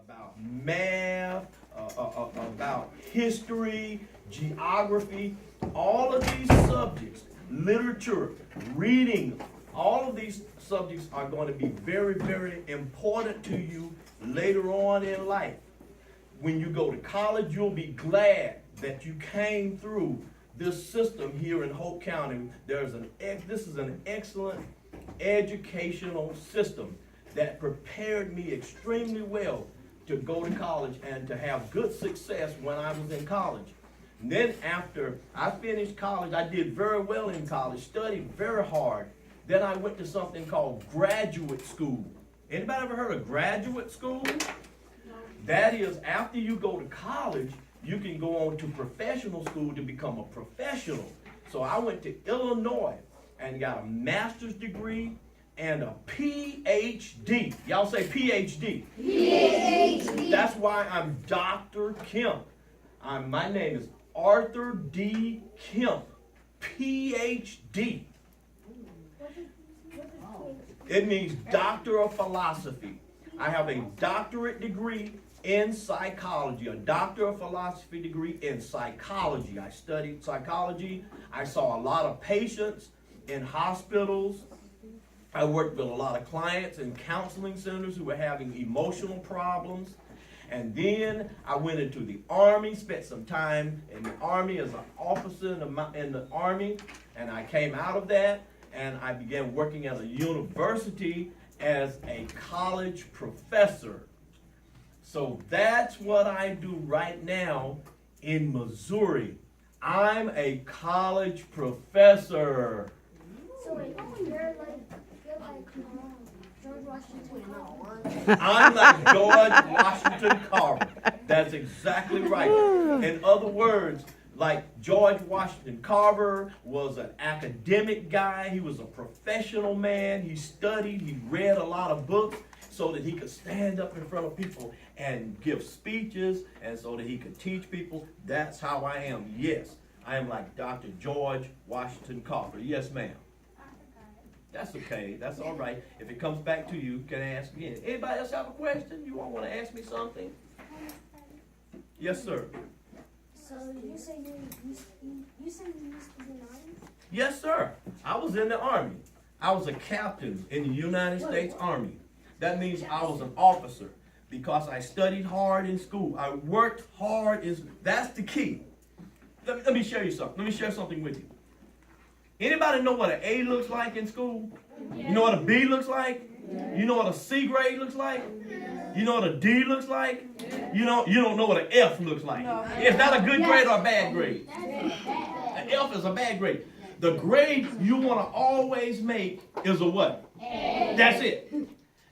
about math, about history, geography, all of these subjects, literature, reading, all of these subjects are going to be very, very important to you later on in life. When you go to college, you'll be glad that you came through this system here in Hope County. This is an excellent educational system that prepared me extremely well to go to college and to have good success when I was in college. And then after I finished college, I did very well in college, studied very hard. Then I went to something called graduate school. Anybody ever heard of graduate school? That is, after you go to college, you can go on to professional school to become a professional. So I went to Illinois and got a master's degree and a PhD. Y'all say PhD. PhD. That's why I'm Dr. Kemp. My name is Arthur D. Kemp, PhD. It means Doctor of Philosophy. I have a doctorate degree in psychology, a Doctor of Philosophy degree in psychology. I studied psychology. I saw a lot of patients in hospitals. I worked with a lot of clients in counseling centers who were having emotional problems. And then I went into the Army, spent some time in the Army as an officer in the Army. And I came out of that and I began working at a university as a college professor. So that's what I do right now in Missouri. I'm a college professor. So wait, you're like George Washington Carver. I'm like George Washington Carver. That's exactly right. In other words, like George Washington Carver was an academic guy. He was a professional man. He studied. He read a lot of books so that he could stand up in front of people and give speeches and so that he could teach people. That's how I am. Yes, I am like Dr. George Washington Carver. Yes, ma'am. That's okay. That's all right. If it comes back to you, you can ask again. Anybody else have a question? You all want to ask me something? Yes, sir. So you say you used to be in the Army? Yes, sir. I was in the Army. I was a captain in the United States Army. That means I was an officer because I studied hard in school. I worked hard. That's the key. Let me show you something. Let me share something with you. Anybody know what an A looks like in school? You know what a B looks like? You know what a C grade looks like? You know what a D looks like? You don't know what an F looks like. Is that a good grade or a bad grade? An F is a bad grade. The grade you want to always make is a what? That's it.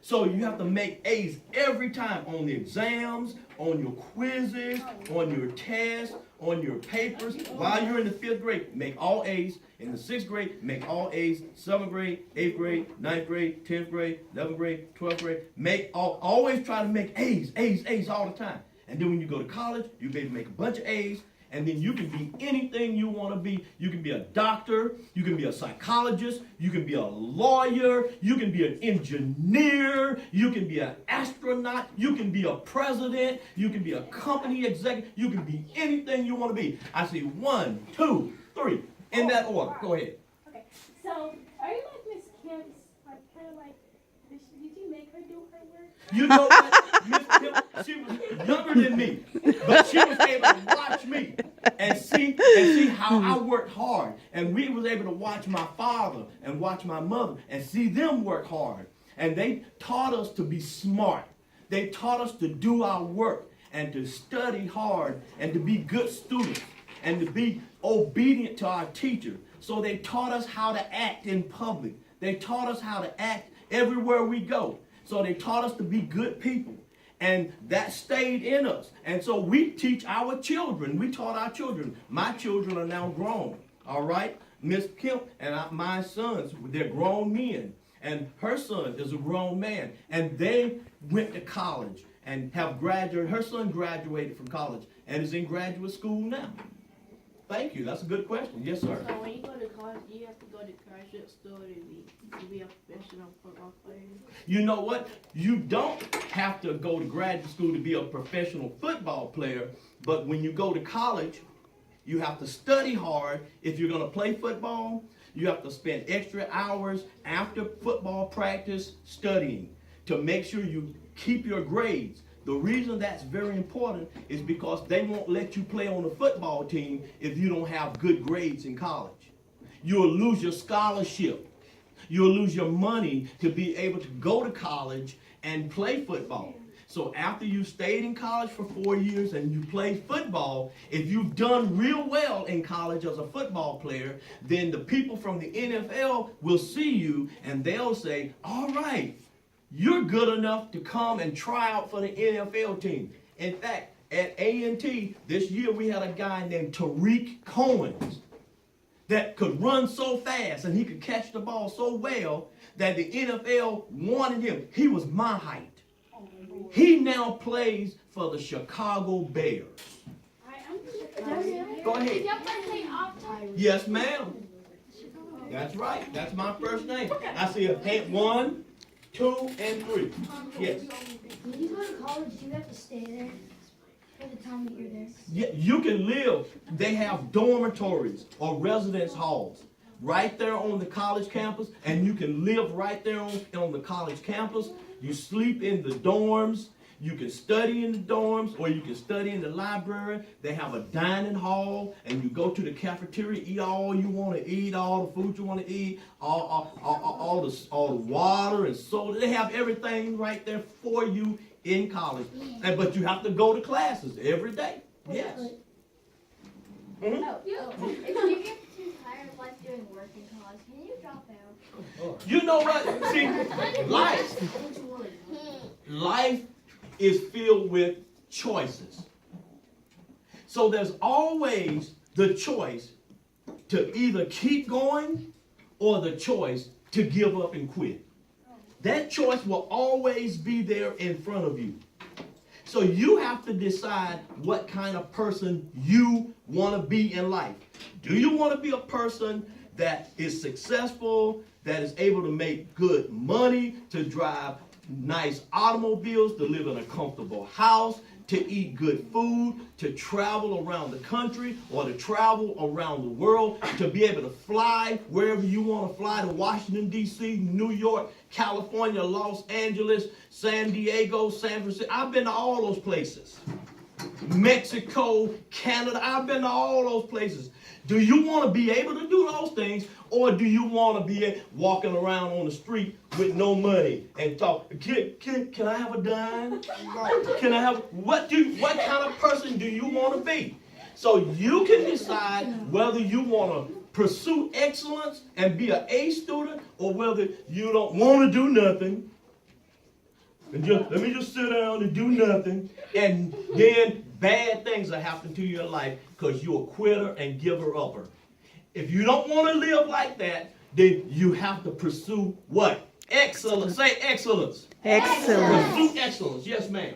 So you have to make A's every time on the exams, on your quizzes, on your tests, on your papers. While you're in the 5th grade, make all A's. In the 6th grade, make all A's. 7th grade, 8th grade, 9th grade, 10th grade, 11th grade, 12th grade. Always try to make A's, A's, A's all the time. And then when you go to college, you'll be able to make a bunch of A's. And then you can be anything you want to be. You can be a doctor. You can be a psychologist. You can be a lawyer. You can be an engineer. You can be an astronaut. You can be a president. You can be a company executive. You can be anything you want to be. I see 1, 2, 3. In that order. Go ahead. Okay. So, are you like Miss Kemp's, like kind of like, did you make her do her work? You know what? Miss Kemp, she was younger than me, but she was able to watch me and see how I worked hard. And we was able to watch my father and watch my mother and see them work hard. And they taught us to be smart. They taught us to do our work and to study hard and to be good students and to be obedient to our teacher. So they taught us how to act in public. They taught us how to act everywhere we go. So they taught us to be good people. And that stayed in us. And so we teach our children. We taught our children. My children are now grown. All right? Miss Kemp and my sons, they're grown men. And her son is a grown man. And they went to college and have graduated. Her son graduated from college and is in graduate school now. Thank you. That's a good question. Yes, sir. So when you go to college, you have to go to graduate school to be a professional football player. You know what? You don't have to go to graduate school to be a professional football player, but when you go to college, you have to study hard. If you're going to play football, you have to spend extra hours after football practice studying to make sure you keep your grades. The reason that's very important is because they won't let you play on the football team if you don't have good grades in college. You'll lose your scholarship. You'll lose your money to be able to go to college and play football. So after you stayed in college for 4 years and you played football, if you've done real well in college as a football player, then the people from the NFL will see you and they'll say, all right, you're good enough to come and try out for the NFL team. In fact, at A&T this year we had a guy named Tariq Cohen that could run so fast and he could catch the ball so well that the NFL wanted him. He was my height. He now plays for the Chicago Bears. Go ahead. Did y'all play off-time? Yes, ma'am. That's right. That's my first name. I see a hand 1, 2, and 3. Yes. When you go to college, do you have to stay there for the time that you're there? Yeah, you can live. They have dormitories or residence halls right there on the college campus, and you can live right there on the college campus. You sleep in the dorms. You can study in the dorms, or you can study in the library. They have a dining hall, and you go to the cafeteria, eat all you want to eat, all the food you want to eat, all the water and soda. They have everything right there for you in college. But you have to go to classes every day. Yes. Mhm. If you get too tired of like doing work in college, can you drop out? You know what? See, life is filled with choices. So there's always the choice to either keep going or the choice to give up and quit. That choice will always be there in front of you. So you have to decide what kind of person you want to be in life. Do you want to be a person that is successful, that is able to make good money, to drive nice automobiles, to live in a comfortable house, to eat good food, to travel around the country or to travel around the world, to be able to fly wherever you want to fly, to Washington, D.C., New York, California, Los Angeles, San Diego, San Francisco. I've been to all those places. Mexico, Canada, I've been to all those places. Do you want to be able to do those things, or do you want to be walking around on the street with no money and talk? Can I have a dime? Can I have what kind of person do you want to be? So you can decide whether you want to pursue excellence and be an A student, or whether you don't want to do nothing. And let me just sit down and do nothing, and then bad things will happen to your life because you're a quitter and giver-upper. If you don't want to live like that, then you have to pursue what? Excellence. Say excellence. Excellent. Pursue excellence. Yes, ma'am.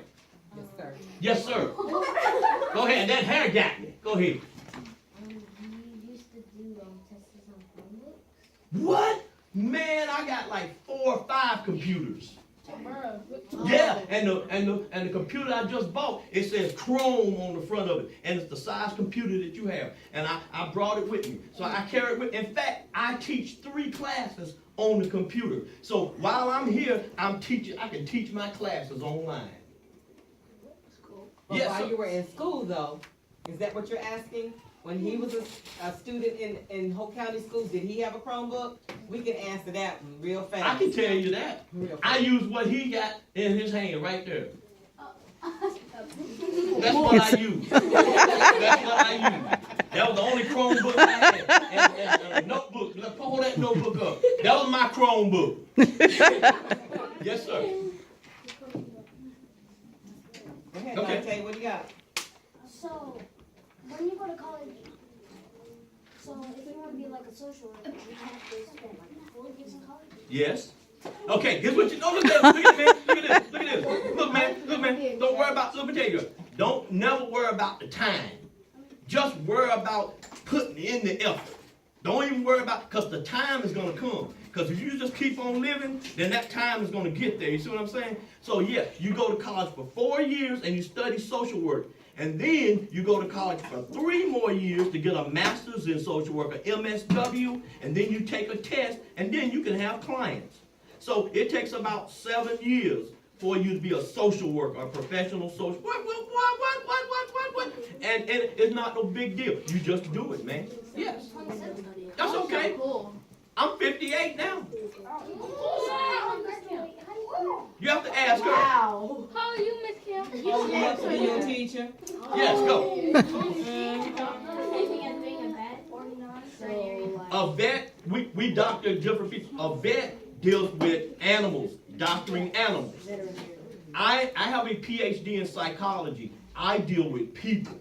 Yes, sir. Yes, sir. Go ahead. That hair got me. Go ahead. You used to do tests on Chromebooks? What? Man, I got like 4 or 5 computers. Yeah, and the computer I just bought, it says Chrome on the front of it, and it's the size computer that you have. And I brought it with me, so I carry it with. In fact, I teach 3 classes on the computer. So while I'm here, I'm teaching. I can teach my classes online. But Yes, while sir. you were in school, though, is that what you're asking? When he was a student in Hope County schools, did he have a Chromebook? We can answer that one real fast. I can tell you that. Real I fast. use what he got in his hand right there. That's what I use. That's what I use. That was the only Chromebook I had. And a notebook. Let's pull that notebook up. That was my Chromebook. Yes, sir. Go ahead, Okay. Dante, what do you got? So, when you go to college, so if you want to be like a social worker, you have to spend like 4 years in college? Yes. Okay, here's what you know. Look at this. Look at this. Look at this. Look, man. Don't worry about, let me tell you. Don't never worry about the time. Just worry about putting in the effort. Don't even worry about, because the time is going to come. Because if you just keep on living, then that time is going to get there. You see what I'm saying? So yeah, you go to college for 4 years and you study social work. And then you go to college for 3 more years to get a master's in social work, an MSW, and then you take a test, and then you can have clients. So it takes about 7 years for you to be a social worker, a professional social what? And it's not no big deal. You just do it, man. Yes. That's okay. I'm 58 now. You have to ask her. How are you, Miss Kim? Oh, you have to be your teacher? Yes, go. Sleeping and being a vet or not? A vet, we doctor different people. A vet deals with animals, doctoring animals. I have a PhD in psychology. I deal with people.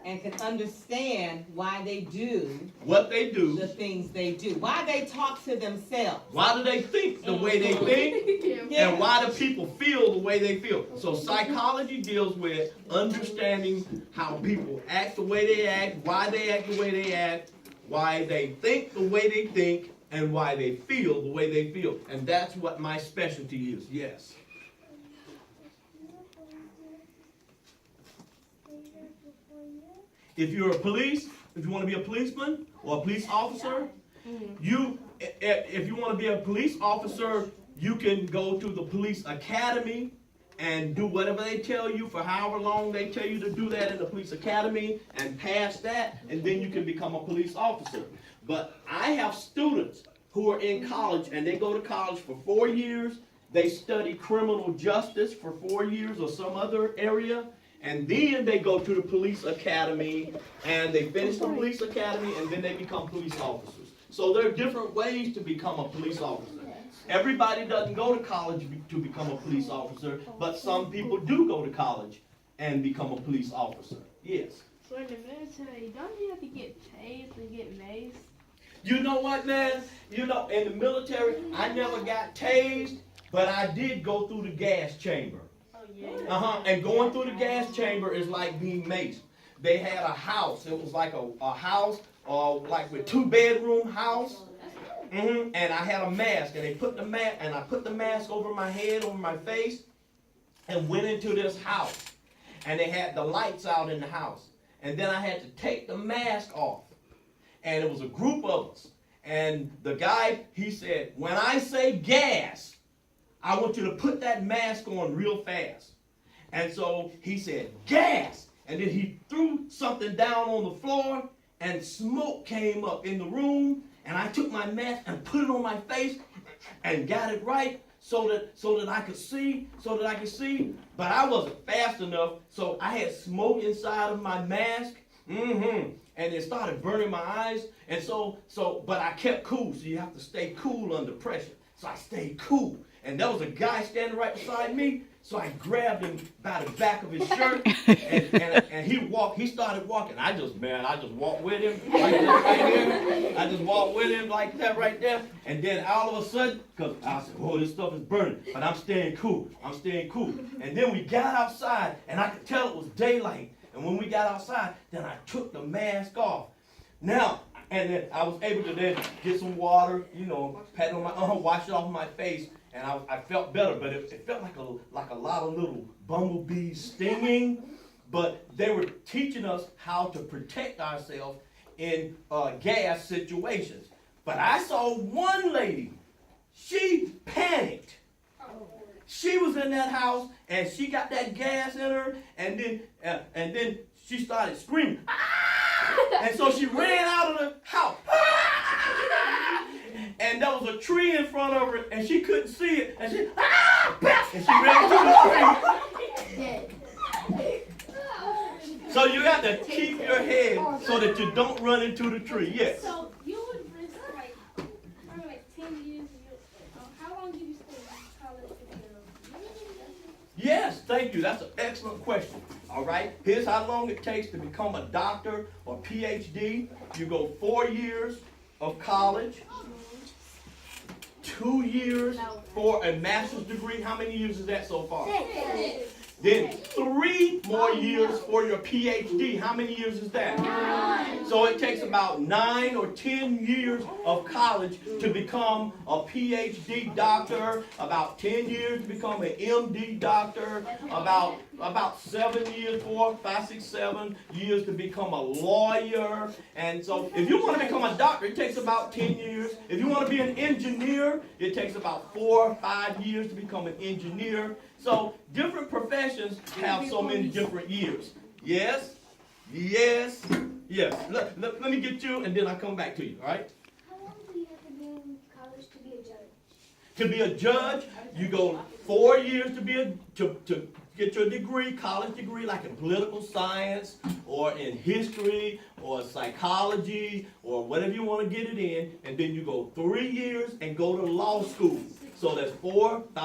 And can understand why they do What they do. the things they do. Why they talk to themselves. Why do they think the way they think? And why do people feel the way they feel? So psychology deals with understanding how people act the way they act, why they act the way they act, why they think the way they think, and why they feel the way they feel. And that's what my specialty is, yes. If you're a police, if you want to be a policeman or a police officer, if you want to be a police officer, you can go to the police academy and do whatever they tell you for however long they tell you to do that in the police academy and pass that, and then you can become a police officer. But I have students who are in college, and they go to college for 4 years. They study criminal justice for 4 years or some other area. And then they go to the police academy, and they finish the police academy, and then they become police officers. So there are different ways to become a police officer. Everybody doesn't go to college to become a police officer, but some people do go to college and become a police officer. Yes. So in the military, don't you have to get tased and get maced? You know what, man? You know, in the military, I never got tased, but I did go through the gas chamber. And going through the gas chamber is like being maced. They had a house. It was like a house, like with 2-bedroom house. And I had a mask, and they put the mask, and I put the mask over my head, over my face, and went into this house. And they had the lights out in the house. And then I had to take the mask off. And it was a group of us. And the guy, he said, when I say gas, I want you to put that mask on real fast. And so he said, gas! And then he threw something down on the floor, and smoke came up in the room, and I took my mask and put it on my face and got it right so that I could see, but I wasn't fast enough, so I had smoke inside of my mask, and it started burning my eyes, and but I kept cool, so you have to stay cool under pressure. So I stayed cool. And there was a guy standing right beside me, so I grabbed him by the back of his shirt, and he started walking. I just walked with him like this right here. I just walked with him like that right there. And then all of a sudden, because I said, oh, this stuff is burning, but I'm staying cool. And then we got outside, and I could tell it was daylight. And when we got outside, then I took the mask off. Now, and then I was able to then get some water, pat on my wash it off my face. And I felt better, but it felt like a lot of little bumblebees stinging. But they were teaching us how to protect ourselves in gas situations. But I saw one lady, she panicked. She was in that house, and she got that gas in her, and then she started screaming. Ah! And so she ran out of the house. Ah! And there was a tree in front of her, and she couldn't see it. And she, and she ran to the tree. So you got to keep your head so that you don't run into the tree. Yes. So you would risk probably 10 years. How long did you stay in college? Yes, thank you. That's an excellent question. All right. Here's how long it takes to become a doctor or PhD. You go 4 years of college. 2 years for a master's degree. How many years is that so far? 6. Then 3 3 more years for your PhD. How many years is that? 9. So it takes about 9 or 10 years of college to become a PhD doctor, about 10 years to become an MD doctor, about 7 years, 4, 5, 6, 7 years to become a lawyer. And so if you want to become a doctor, it takes about 10 years. If you want to be an engineer, it takes about 4 or 5 years to become an engineer. So different professions have so many different years. Yes, yes, yes. Let me get you, and then I'll come back to you, all right? How long do you have to be in college to be a judge? To be a judge, you go 4 years to get your degree, college degree, like in political science or in history or psychology or whatever you want to get it in, and then you go 3 years and go to law school. So that's 4, 5.